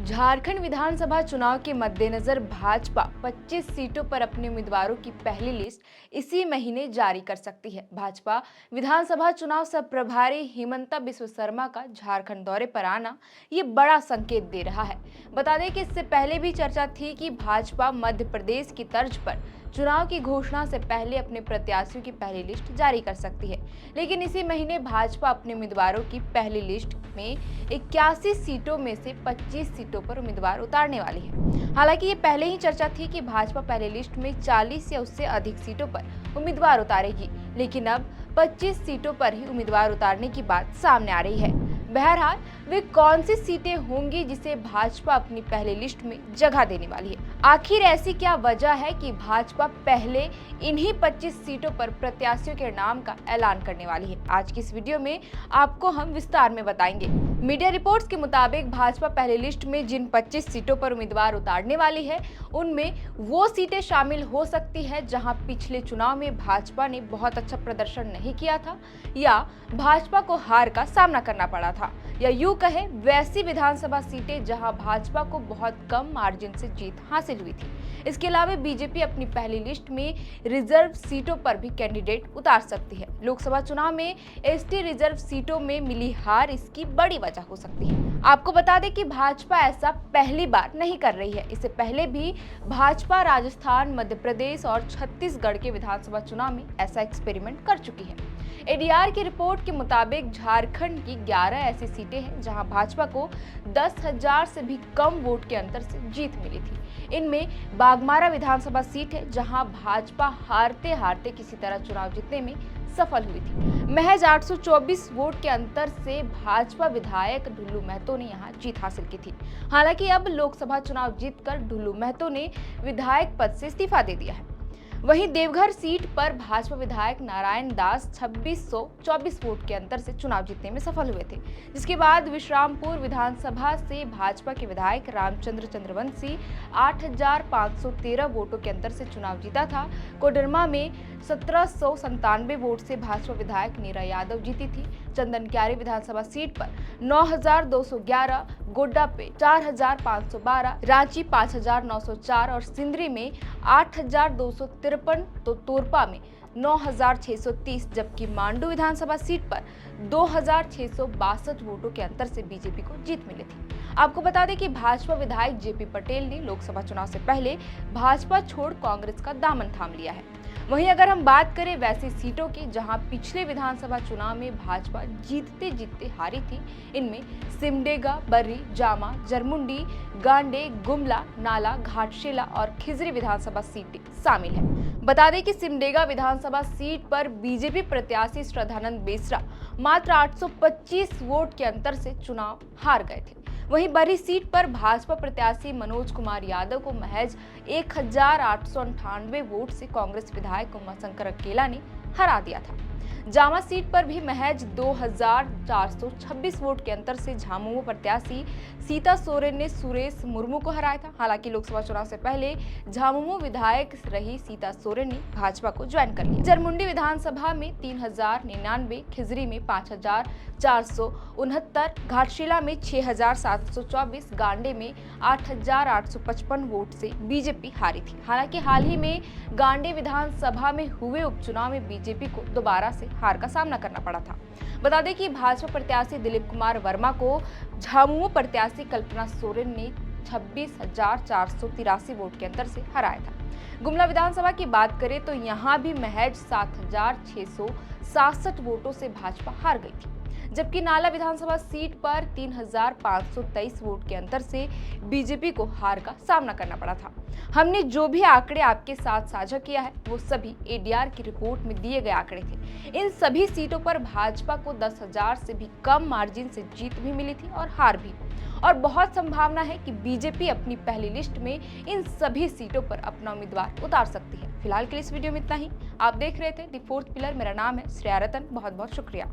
झारखंड विधानसभा चुनाव के मद्देनजर भाजपा 25 सीटों पर अपने उम्मीदवारों की पहली लिस्ट इसी महीने जारी कर सकती है। भाजपा विधानसभा चुनाव सह प्रभारी हिमंता बिस्वा शर्मा का झारखंड दौरे पर आना ये बड़ा संकेत दे रहा है। बता दें कि इससे पहले भी चर्चा थी कि भाजपा मध्य प्रदेश की तर्ज पर चुनाव की घोषणा से पहले अपने प्रत्याशियों की पहली लिस्ट जारी कर सकती है, लेकिन इसी महीने भाजपा अपने उम्मीदवारों की पहली लिस्ट में 81 सीटों में से 25 सीटों पर उम्मीदवार उतारने वाली है। हालांकि ये पहले ही चर्चा थी कि भाजपा पहली लिस्ट में 40 या उससे अधिक सीटों पर उम्मीदवार उतारेगी, लेकिन अब 25 सीटों पर ही उम्मीदवार उतारने की बात सामने आ रही है। बहरहाल वे कौन सी सीटें होंगी जिसे भाजपा अपनी पहली लिस्ट में जगह देने वाली है? आखिर ऐसी क्या वजह है कि भाजपा पहले इन्हीं 25 सीटों पर प्रत्याशियों के नाम का ऐलान करने वाली है? आज की इस वीडियो में आपको हम विस्तार में बताएंगे। मीडिया रिपोर्ट्स के मुताबिक भाजपा पहली लिस्ट में जिन 25 सीटों पर उम्मीदवार उतारने वाली है, उनमें वो सीटें शामिल हो सकती है जहां पिछले चुनाव में भाजपा ने बहुत अच्छा प्रदर्शन नहीं किया था या भाजपा को हार का सामना करना पड़ा था, या यूं कहे वैसी विधानसभा सीटें जहां भाजपा को बहुत कम मार्जिन से जीत हासिल हुई थी। इसके अलावा बीजेपी अपनी पहली लिस्ट में रिजर्व सीटों पर भी कैंडिडेट उतार सकती है। लोकसभा चुनाव में एसटी रिजर्व सीटों में मिली हार इसकी बड़ी वजह हो सकती है। आपको बता दें कि भाजपा ऐसा पहली बार नहीं कर रही है। इससे पहले भी भाजपा राजस्थान, मध्य प्रदेश और छत्तीसगढ़ के विधानसभा चुनाव में ऐसा एक्सपेरिमेंट कर चुकी है। एडीआर की रिपोर्ट के मुताबिक झारखंड की 11 ऐसी सीटें हैं जहां भाजपा को 10,000 से भी कम वोट के अंतर से जीत मिली थी। इनमें बागमारा विधानसभा सीट है जहां भाजपा हारते हारते किसी तरह चुनाव जीतने में सफल हुई थी। महज 824 वोट के अंतर से भाजपा विधायक ढुल्लू महतो ने यहां जीत हासिल की थी। हालांकि अब लोकसभा चुनाव जीतकर ढुल्लू महतो ने विधायक पद से इस्तीफा दे दिया है। वहीं देवघर सीट पर भाजपा विधायक नारायण दास 2624 वोट के अंतर से चुनाव जीतने में सफल हुए थे, जिसके बाद विश्रामपुर विधानसभा से भाजपा के विधायक रामचंद्र चंद्रवंशी 8513 वोटों के अंतर से चुनाव जीता था। कोडरमा में 1797 वोट से भाजपा विधायक नीरा यादव जीती थी। चंदनक्यारी विधानसभा सीट पर 9211, गोड्डा पे 4512, रांची 5904 और सिंदरी में 8253, तो तोरपा में 9630, जबकि मांडू विधानसभा सीट पर 2662 वोटों के अंतर से बीजेपी को जीत मिली थी। आपको बता दें कि भाजपा विधायक जेपी पटेल ने लोकसभा चुनाव से पहले भाजपा छोड़ कांग्रेस का दामन थाम लिया है। वहीं अगर हम बात करें वैसी सीटों की जहां पिछले विधानसभा चुनाव में भाजपा जीतते जीतते हारी थी, इनमें सिमडेगा, बर्री, जामा, जरमुंडी, गांडे, गुमला, नाला, घाटशिला और खिजरी विधानसभा सीटें शामिल हैं। बता दें कि सिमडेगा विधानसभा सीट पर बीजेपी प्रत्याशी श्रद्धानंद बेसरा मात्र 825 वोट के अंतर से चुनाव हार गए थे। वहीं बर्री सीट पर भाजपा प्रत्याशी मनोज कुमार यादव को महज 1898 वोट से कांग्रेस विधायक उमाशंकर अकेला ने हरा दिया था। जामा सीट पर भी महज 2426 वोट के अंतर से झामुमो प्रत्याशी सीता सोरेन ने सुरेश मुर्मू को हराया था। हालांकि लोकसभा चुनाव से पहले झामुमो विधायक रही सीता सोरेन ने भाजपा को ज्वाइन कर लिया। जरमुंडी विधानसभा में 3099, खिजरी में 5469, घाटशिला में 6724, गांडे में 8855 वोट से बीजेपी हारी थी। हालांकि हाल ही में गांडे विधानसभा में हुए उपचुनाव में बीजेपी को दोबारा से हार का सामना करना पड़ा था। बता दें कि भाजपा प्रत्याशी दिलीप कुमार वर्मा को झामुमो प्रत्याशी कल्पना सोरेन ने 26,483 वोट के अंतर से हराया था। गुमला विधानसभा की बात करें तो यहां भी महज 7,667 वोटों से भाजपा हार गई थी, जबकि नाला विधानसभा सीट पर 3,523 वोट के अंतर से बीजेपी को हार का सामना करना पड़ा था। हमने जो भी आंकड़े आपके साथ साझा किया है वो सभी एडीआर की रिपोर्ट में दिए गए आंकड़े थे। इन सभी सीटों पर भाजपा को 10,000 से भी कम मार्जिन से जीत भी मिली थी और हार भी, और बहुत संभावना है कि बीजेपी अपनी पहली लिस्ट में इन सभी सीटों पर अपना उम्मीदवार उतार सकती है। फिलहाल के लिए इस वीडियो में इतना ही। आप देख रहे थे द फोर्थ पिलर। मेरा नाम है श्रेया रतन। बहुत बहुत शुक्रिया।